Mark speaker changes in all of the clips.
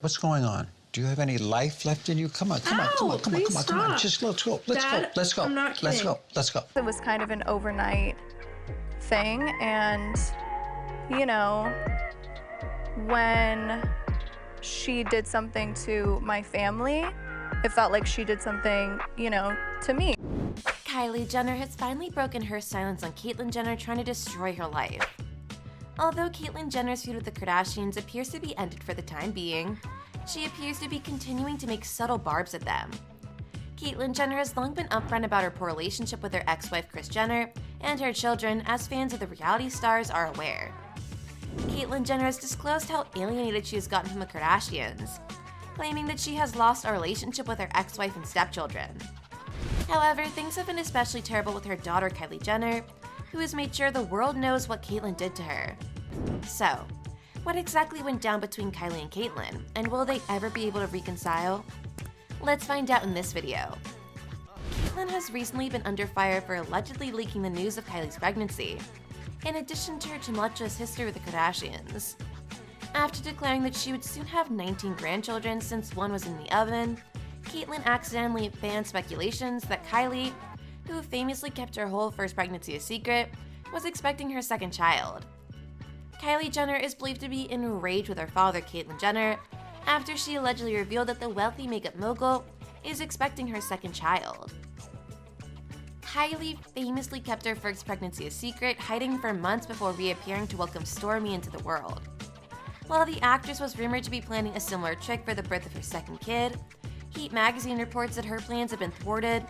Speaker 1: What's going on? Do you have any life left in you? Come on, come on, come on, come on, come on, come on. Just let's go. Let's go. Let's go.
Speaker 2: I'm not kidding.
Speaker 1: Let's go. Let's go.
Speaker 3: It was kind of an overnight thing, and you know, when she did something to my family, it felt like she did something, you know, to me.
Speaker 4: Kylie Jenner has finally broken her silence on Caitlyn Jenner trying to destroy her life. Although Caitlyn Jenner's feud with the Kardashians appears to be ended for the time being, she appears to be continuing to make subtle barbs at them. Caitlyn Jenner has long been upfront about her poor relationship with her ex-wife Kris Jenner and her children, as fans of the reality stars are aware. Caitlyn Jenner has disclosed how alienated she has gotten from the Kardashians, claiming that she has lost a relationship with her ex-wife and stepchildren. However, things have been especially terrible with her daughter Kylie Jenner, who has made sure the world knows what Caitlyn did to her. So, what exactly went down between Kylie and Caitlyn, and will they ever be able to reconcile? Let's find out in this video. Caitlyn has recently been under fire for allegedly leaking the news of Kylie's pregnancy, in addition to her tumultuous history with the Kardashians. After declaring that she would soon have 19 grandchildren since one was in the oven, Caitlyn accidentally fanned speculations that Kylie, who famously kept her whole first pregnancy a secret, was expecting her second child. Kylie Jenner is believed to be enraged with her father, Caitlyn Jenner, after she allegedly revealed that the wealthy makeup mogul is expecting her second child. Kylie famously kept her first pregnancy a secret, hiding for months before reappearing to welcome Stormi into the world. While the actress was rumored to be planning a similar trick for the birth of her second kid, Heat magazine reports that her plans have been thwarted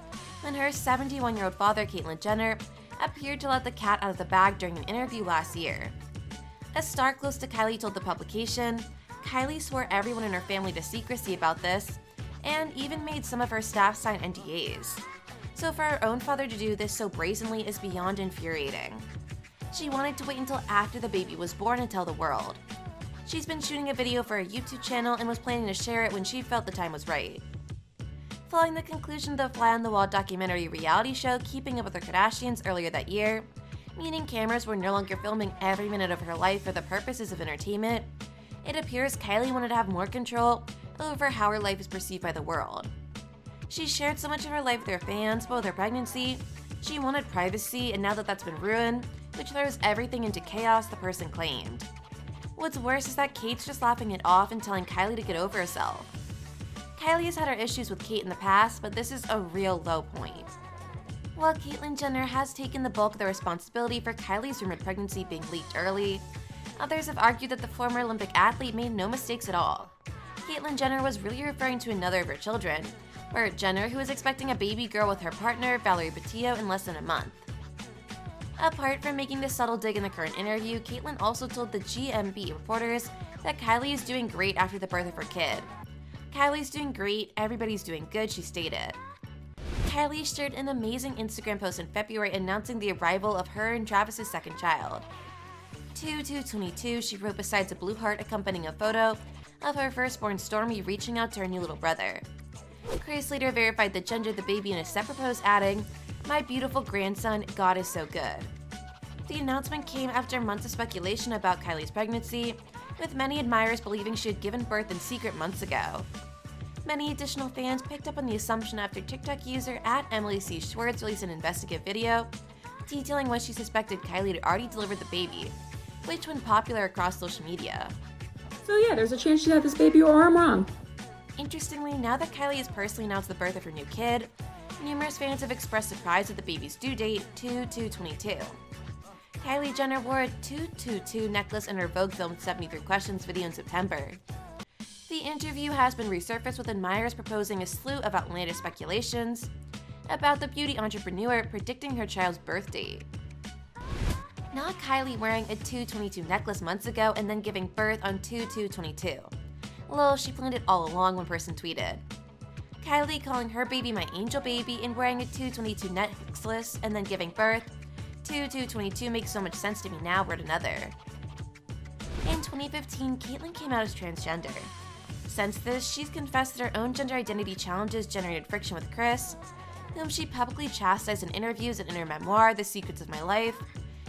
Speaker 4: when her 71-year-old father, Caitlyn Jenner, appeared to let the cat out of the bag during an interview last year. A star close to Kylie told the publication, Kylie swore everyone in her family to secrecy about this, and even made some of her staff sign NDAs. So for her own father to do this so brazenly is beyond infuriating. She wanted to wait until after the baby was born and tell the world. She's been shooting a video for her YouTube channel and was planning to share it when she felt the time was right. Following the conclusion of the fly-on-the-wall documentary reality show Keeping Up with the Kardashians earlier that year, meaning cameras were no longer filming every minute of her life for the purposes of entertainment, it appears Kylie wanted to have more control over how her life is perceived by the world. She shared so much of her life with her fans, but with her pregnancy, she wanted privacy, and now that that's been ruined, which throws everything into chaos, the person claimed. What's worse is that Kate's just laughing it off and telling Kylie to get over herself. Kylie has had her issues with Kate in the past, but this is a real low point. While Caitlyn Jenner has taken the bulk of the responsibility for Kylie's rumored pregnancy being leaked early, others have argued that the former Olympic athlete made no mistakes at all. Caitlyn Jenner was really referring to another of her children, Bert Jenner, who is expecting a baby girl with her partner, Valerie Batillo, in less than a month. Apart from making this subtle dig in the current interview, Caitlyn also told the GMB reporters that Kylie is doing great after the birth of her kid. Kylie's doing great, everybody's doing good, she stated. Kylie shared an amazing Instagram post in February announcing the arrival of her and Travis's second child. 2/2/22, she wrote besides a blue heart accompanying a photo of her firstborn Stormi reaching out to her new little brother. Kris later verified the gender of the baby in a separate post, adding, "My beautiful grandson, God is so good." The announcement came after months of speculation about Kylie's pregnancy, with many admirers believing she had given birth in secret months ago. Many additional fans picked up on the assumption after TikTok user @EmilyC.Schwartz released an investigative video detailing when she suspected Kylie had already delivered the baby, which went popular across social media.
Speaker 2: So yeah, there's a chance she'd have this baby, or I'm wrong.
Speaker 4: Interestingly, now that Kylie has personally announced the birth of her new kid, numerous fans have expressed surprise at the baby's due date, 2/2/22. Kylie Jenner wore a 222 necklace in her Vogue filmed 73 Questions video in September. The interview has been resurfaced with admirers proposing a slew of outlandish speculations about the beauty entrepreneur predicting her child's birth date. Not Kylie wearing a 222 necklace months ago and then giving birth on 2/2/22. Lol, she planned it all along, one person tweeted. Kylie calling her baby my angel baby and wearing a 222 necklace and then giving birth, 2/2/22 makes so much sense to me now, wrote another. In 2015, Caitlyn came out as transgender. Since this, she's confessed that her own gender identity challenges generated friction with Kris, whom she publicly chastised in interviews and in her memoir, The Secrets of My Life,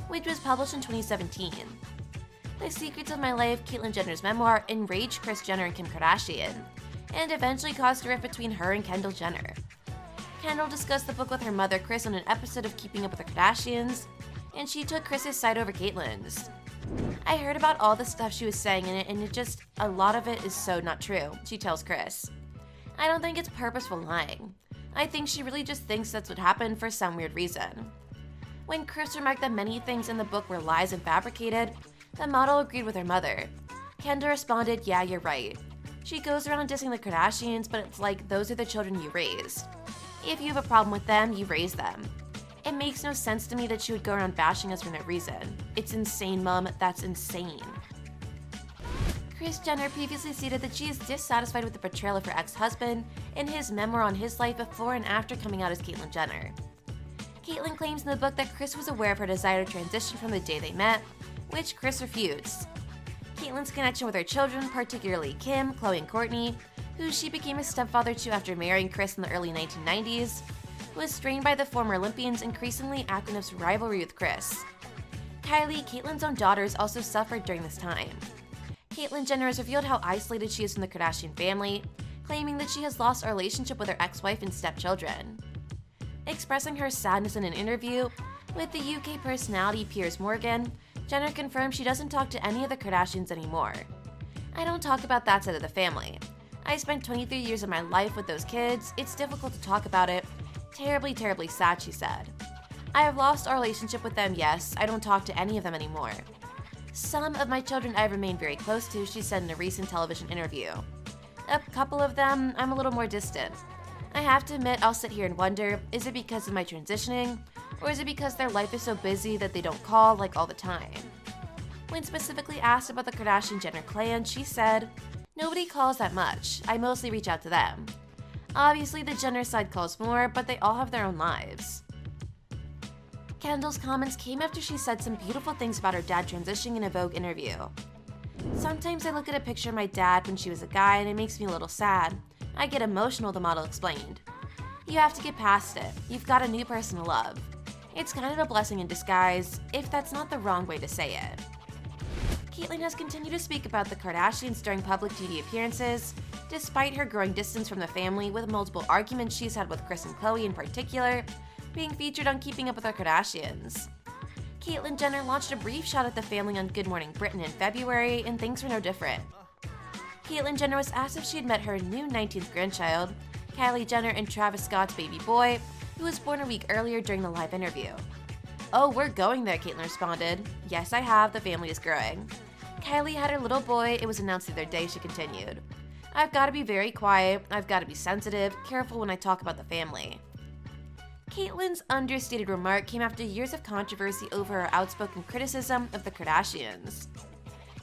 Speaker 4: which was published in 2017. The Secrets of My Life, Caitlyn Jenner's memoir, enraged Kris Jenner and Kim Kardashian, and eventually caused a rift between her and Kendall Jenner. Kendall discussed the book with her mother Kris on an episode of Keeping Up with the Kardashians, and she took Kris's side over Caitlyn's. I heard about all the stuff she was saying in it, and a lot of it is so not true, she tells Kris. I don't think it's purposeful lying. I think she really just thinks that's what happened for some weird reason. When Kris remarked that many things in the book were lies and fabricated, the model agreed with her mother. Kendall responded, yeah, you're right. She goes around dissing the Kardashians, but it's like those are the children you raised. If you have a problem with them, you raise them. It makes no sense to me that she would go around bashing us for no reason. It's insane, Mom. That's insane. Kris Jenner previously stated that she is dissatisfied with the portrayal of her ex-husband in his memoir on his life before and after coming out as Caitlyn Jenner. Caitlyn claims in the book that Kris was aware of her desire to transition from the day they met, which Kris refused. Caitlyn's connection with her children, particularly Kim, Khloe, and Kourtney, who she became a stepfather to after marrying Kris in the early 1990s, was strained by the former Olympian's increasingly active rivalry with Kris. Kylie, Caitlyn's own daughter, has also suffered during this time. Caitlyn Jenner has revealed how isolated she is from the Kardashian family, claiming that she has lost a relationship with her ex-wife and stepchildren. Expressing her sadness in an interview with the UK personality Piers Morgan, Jenner confirmed she doesn't talk to any of the Kardashians anymore. I don't talk about that side of the family. I spent 23 years of my life with those kids. It's difficult to talk about it. Terribly, terribly sad, she said. I have lost our relationship with them, yes. I don't talk to any of them anymore. Some of my children I remain very close to, she said in a recent television interview. A couple of them, I'm a little more distant. I have to admit, I'll sit here and wonder, is it because of my transitioning? Or is it because their life is so busy that they don't call like all the time? When specifically asked about the Kardashian-Jenner clan, she said, nobody calls that much. I mostly reach out to them. Obviously, the Jenner side calls more, but they all have their own lives. Kendall's comments came after she said some beautiful things about her dad transitioning in a Vogue interview. Sometimes I look at a picture of my dad when she was a guy and it makes me a little sad. I get emotional, the model explained. You have to get past it. You've got a new person to love. It's kind of a blessing in disguise, if that's not the wrong way to say it. Caitlyn has continued to speak about the Kardashians during public TV appearances, despite her growing distance from the family, with multiple arguments she's had with Kris and Khloe in particular, being featured on Keeping Up with the Kardashians. Caitlyn Jenner launched a brief shot at the family on Good Morning Britain in February, and things were no different. Caitlyn Jenner was asked if she had met her new 19th grandchild, Kylie Jenner, and Travis Scott's baby boy, who was born a week earlier during the live interview. Oh, we're going there, Caitlyn responded. Yes, I have, the family is growing. Kylie had her little boy, it was announced the other day, she continued. I've got to be very quiet, I've got to be sensitive, careful when I talk about the family. Caitlyn's understated remark came after years of controversy over her outspoken criticism of the Kardashians.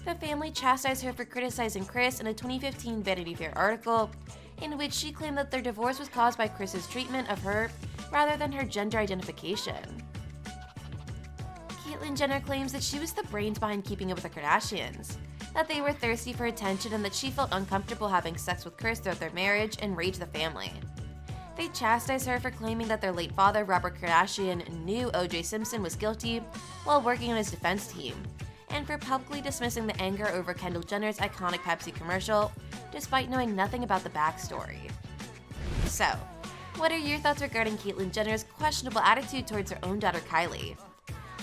Speaker 4: The family chastised her for criticizing Kris in a 2015 Vanity Fair article, in which she claimed that their divorce was caused by Kris's treatment of her rather than her gender identification. Caitlyn Jenner claims that she was the brains behind Keeping Up with the Kardashians, that they were thirsty for attention, and that she felt uncomfortable having sex with Kris throughout their marriage and enraged the family. They chastised her for claiming that their late father, Robert Kardashian, knew O.J. Simpson was guilty while working on his defense team, and for publicly dismissing the anger over Kendall Jenner's iconic Pepsi commercial, despite knowing nothing about the backstory. So, what are your thoughts regarding Caitlyn Jenner's questionable attitude towards her own daughter Kylie?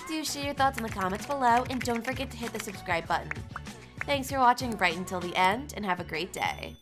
Speaker 4: Do share your thoughts in the comments below, and don't forget to hit the subscribe button. Thanks for watching right until the end, and have a great day.